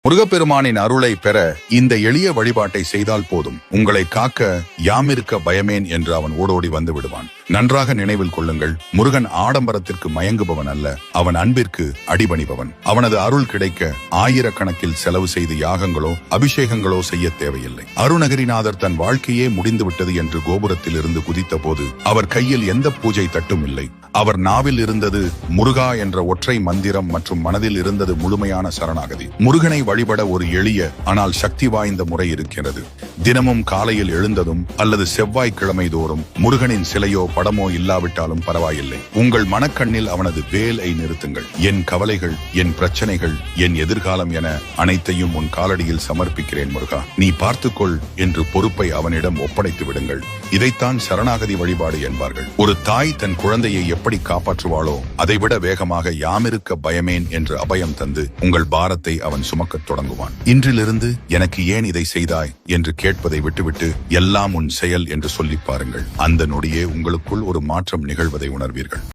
முருகப்பெருமானின் அருளை பெற இந்த எளிய வழிபாட்டை செய்தால் போதும். உங்களை காக்க யாமிருக்க பயமேன் என்று அவன் ஓடோடி வந்து விடுவான். நன்றாக நினைவில் கொள்ளுங்கள், முருகன் ஆடம்பரத்திற்கு மயங்குபவன் அல்ல, அவன் அன்பிற்கு அடிபணிபவன். அவனது அருள் கிடைக்க ஆயிரக்கணக்கில் செலவு செய்து யாகங்களோ அபிஷேகங்களோ செய்ய தேவையில்லை. அருணகிரிநாதர் தன் வாழ்க்கையே முடிந்துவிட்டது என்று கோபுரத்தில் இருந்து குதித்த போது அவர் கையில் எந்த பூஜை தட்டும் இல்லை. அவர் நாவில் இருந்தது முருகா என்ற ஒற்றை மந்திரம் மற்றும் மனதில் இருந்தது முழுமையான சரணாகதி. முருகனை வழிபட ஒரு எளிய ஆனால் சக்தி வாய்ந்த முறை இருக்கிறது. தினமும் காலையில் எழுந்ததும் அல்லது செவ்வாய்க்கிழமை தோறும் முருகனின் சிலையோ படமோ இல்லாவிட்டாலும் பரவாயில்லை, உங்கள் மனக்கண்ணில் அவனது வேலை நிறுத்துங்கள். என் கவலைகள், என் பிரச்சனைகள், என் எதிர்காலம் என அனைத்தையும் உன் காலடியில் சமர்ப்பிக்கிறேன் முருகா, நீ பார்த்துக்கொள் என்று பொறுப்பை அவனிடம் ஒப்படைத்து விடுங்கள். இதைத்தான் சரணாகதி வழிபாடு என்பார்கள். ஒரு தாய் தன் குழந்தையை எப்படி காப்பாற்றுவாளோ அதைவிட வேகமாக யாமிருக்க பயமேன் என்று அபயம் தந்து உங்கள் பாரத்தை அவன் சுமக்கத் தொடங்குவான். இன்றிலிருந்து எனக்கு ஏன் இதை செய்தாய் என்று கேட்பதை விட்டுவிட்டு எல்லாம் உன் செயல் என்று சொல்லி பாருங்கள். அந்த நொடியே உங்களுக்குள் ஒரு மாற்றம் நிகழ்வதை உணர்வீர்கள்.